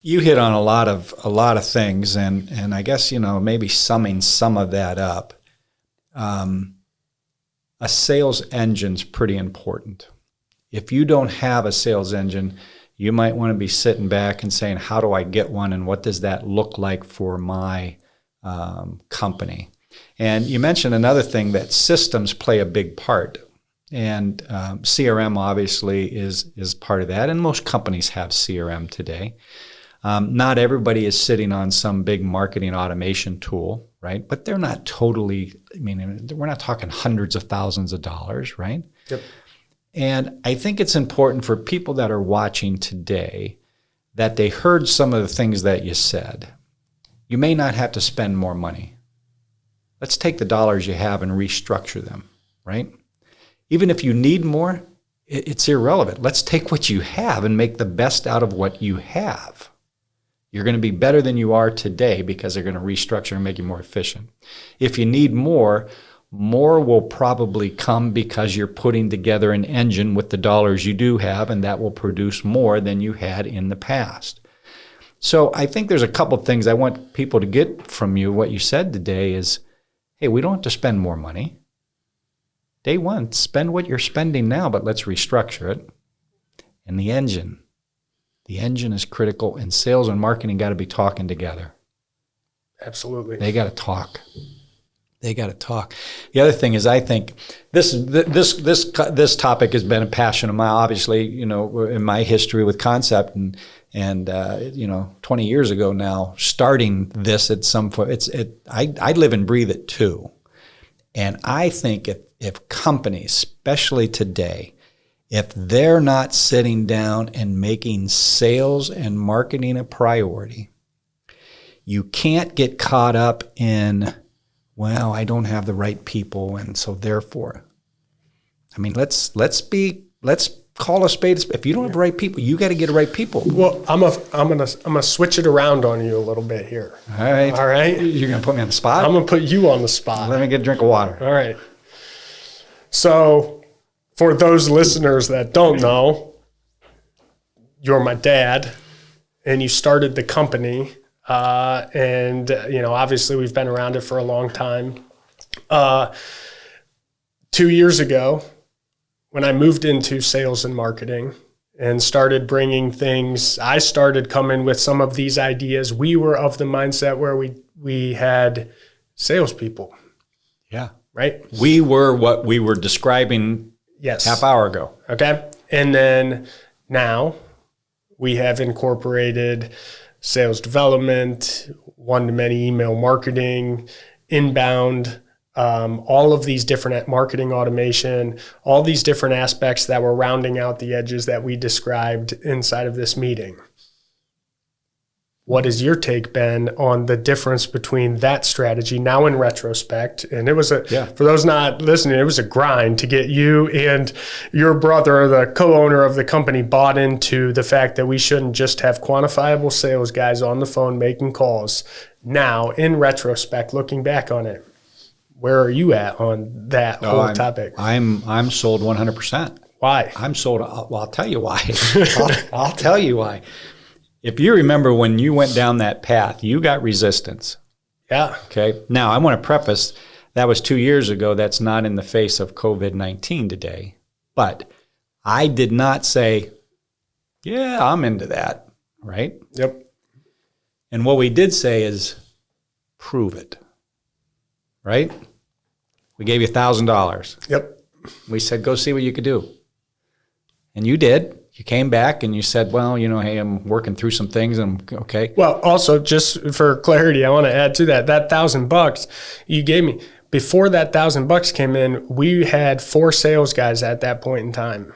You hit on a lot of things, and I guess maybe summing some of that up. A sales engine's pretty important. If you don't have a sales engine, you might want to be sitting back and saying, how do I get one, and what does that look like for my company? And you mentioned another thing, that systems play a big part. And CRM obviously is part of that, and most companies have CRM today. Not everybody is sitting on some big marketing automation tool, right? But they're not totally, we're not talking hundreds of thousands of dollars, right? Yep. And I think it's important for people that are watching today that they heard some of the things that you said. You may not have to spend more money. Let's take the dollars you have and restructure them, right? Even if you need more, it's irrelevant. Let's take what you have and make the best out of what you have. You're going to be better than you are today because they're going to restructure and make you more efficient. If you need more will probably come because you're putting together an engine with the dollars you do have, and that will produce more than you had in the past. So I think there's a couple of things I want people to get from you. What you said today is, hey, we don't have to spend more money. Day one, spend what you're spending now, but let's restructure it. And the engine is critical, and sales and marketing got to be talking together. Absolutely. They got to talk. The other thing is, I think this topic has been a passion of mine. Obviously, in my history with Concept, and 20 years ago now, starting this at some point, I live and breathe it too. And I think if companies, especially today, if they're not sitting down and making sales and marketing a priority, you can't get caught up in, well, I don't have the right people, and so therefore, let's call a spade. If you don't have the right people, you got to get the right people. Well, I'm gonna switch it around on you a little bit here. All right. You're gonna put me on the spot? I'm gonna put you on the spot. Let me get a drink of water. All right. So, for those listeners that don't know, you're my dad, and you started the company, and obviously we've been around it for a long time. 2 years ago, when I moved into sales and marketing and started bringing things, I started coming with some of these ideas. We were of the mindset where we had salespeople. Yeah. Right? We were what we were describing half hour ago. Okay. And then now we have incorporated sales development, one-to-many email marketing, inbound, all of these different marketing automation, all these different aspects that were rounding out the edges that we described inside of this meeting. What has your take been on the difference between that strategy now in retrospect? And it was for those not listening, it was a grind to get you and your brother, the co-owner of the company, bought into the fact that we shouldn't just have quantifiable sales guys on the phone making calls. Now, in retrospect, looking back on it, where are you at on that whole topic? I'm sold 100%. Why? I'm sold. Well, I'll tell you why. I'll tell you why. If you remember when you went down that path, you got resistance. Yeah. Okay. Now, I want to preface, that was 2 years ago. That's not in the face of COVID-19 today. But I did not say, yeah, I'm into that. Right? Yep. And what we did say is, prove it. Right? We gave you $1,000. Yep. We said, go see what you could do. And you did. You came back and you said, well, hey, I'm working through some things. I'm okay. Well, also, just for clarity, I want to add to that $1,000 you gave me, before that $1,000 came in, we had 4 sales guys at that point in time.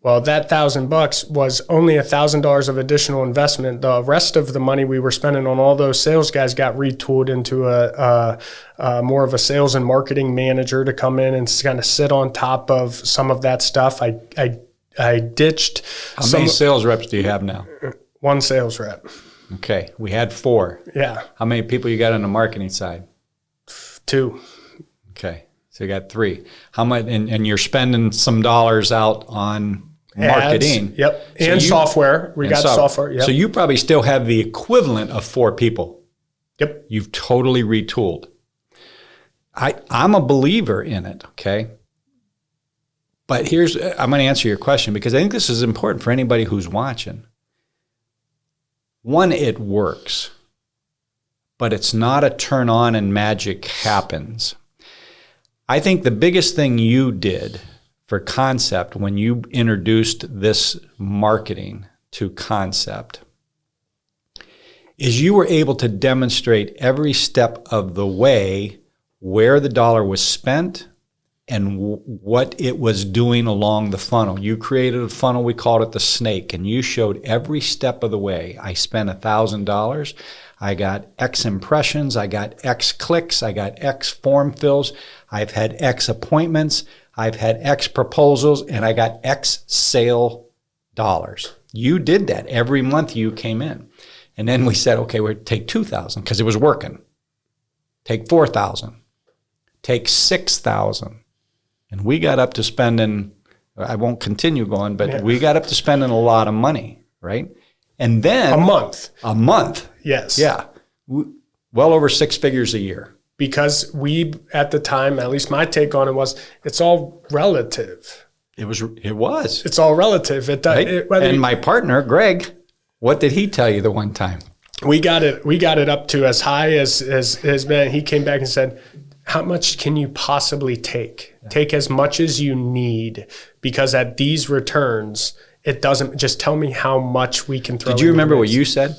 Well, that $1,000 was only $1,000 of additional investment. The rest of the money we were spending on all those sales guys got retooled into a more of a sales and marketing manager to come in and kind of sit on top of some of that stuff. I ditched. How many sales reps do you have now? 1 sales rep. Okay. We had 4. Yeah. How many people you got on the marketing side? 2. Okay. So you got 3. How much? And you're spending some dollars out on marketing. Ads, yep. And software. We got software. Yep. So you probably still have the equivalent of 4 people. Yep. You've totally retooled. I'm a believer in it, okay? But I'm going to answer your question because I think this is important for anybody who's watching. One, it works, but it's not a turn on and magic happens. I think the biggest thing you did for Concept when you introduced this marketing to Concept is you were able to demonstrate every step of the way where the dollar was spent and what it was doing along the funnel. You created a funnel, we called it the snake, and you showed every step of the way. I spent $1,000. I got X impressions. I got X clicks. I got X form fills. I've had X appointments. I've had X proposals, and I got X sale dollars. You did that. Every month you came in. And then we said, okay, we'll take 2,000 because it was working. Take 4,000. Take 6,000. And we got up to spending, I won't continue going, but we got up to spending a lot of money, right? And then a month. Yes. Yeah. Well over 6 figures a year. Because we, at the time, at least my take on it was, it's all relative. It was. It's all relative. Right? And my partner, Greg, what did he tell you the one time? We got it up to as high as man. He came back and said, how much can you possibly take? Yeah. Take as much as you need, because at these returns, it doesn't, just tell me how much we can throw. Did you remember what you said?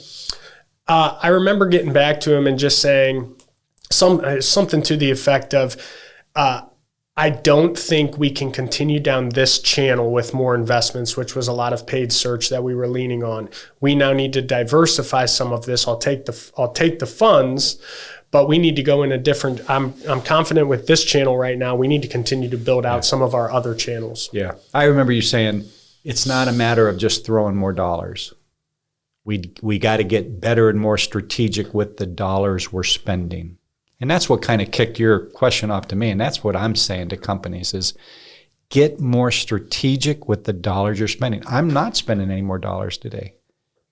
I remember getting back to him and just saying something to the effect of, I don't think we can continue down this channel with more investments, which was a lot of paid search that we were leaning on. We now need to diversify some of this. I'll take the funds, but we need to go in a different. I'm confident with this channel right now. We need to continue to build out some of our other channels. Yeah, I remember you saying it's not a matter of just throwing more dollars. We got to get better and more strategic with the dollars we're spending. And that's what kind of kicked your question off to me. And that's what I'm saying to companies is get more strategic with the dollars you're spending. I'm not spending any more dollars today.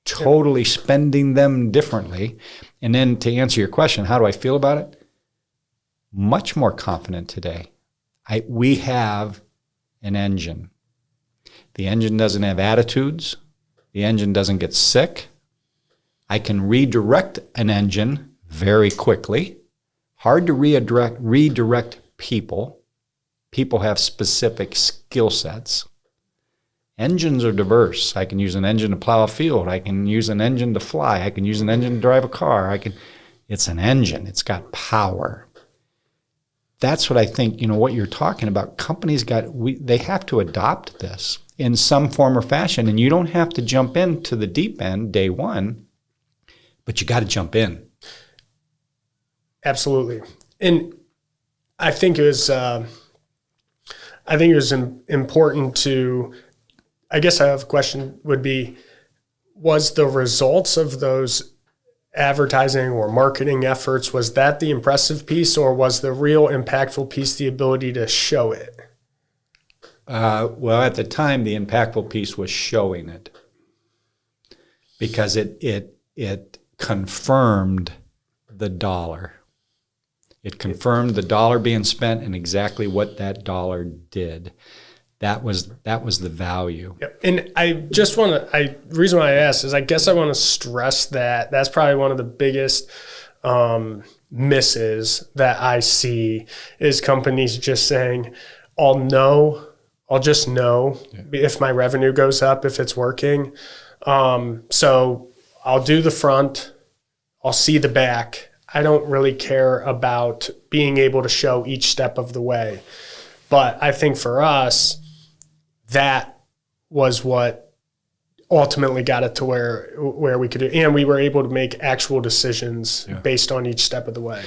Totally spending them differently. And then to answer your question, how do I feel about it? Much more confident today. We have an engine. The engine doesn't have attitudes. The engine doesn't get sick. I can redirect an engine very quickly. Hard to redirect people. People have specific skill sets. Engines are diverse. I can use an engine to plow a field. I can use an engine to fly. I can use an engine to drive a car. It's an engine. It's got power. That's what I think, what you're talking about. Companies they have to adopt this in some form or fashion. And you don't have to jump into the deep end day one, but you got to jump in. Absolutely. And I think it was important to, I guess I have a question would be, was the results of those advertising or marketing efforts, was that the impressive piece, or was the real impactful piece the ability to show it? Well, at the time, the impactful piece was showing it because it confirmed the dollar. It confirmed the dollar being spent and exactly what that dollar did. That was the value. Yep. And I just want to, the reason why I asked is I guess I want to stress that that's probably one of the biggest misses that I see is companies just saying, I'll just know if my revenue goes up, if it's working. So I'll do the front, I'll see the back. I don't really care about being able to show each step of the way. But I think for us, that was what ultimately got it to where we could do. And we were able to make actual decisions based on each step of the way.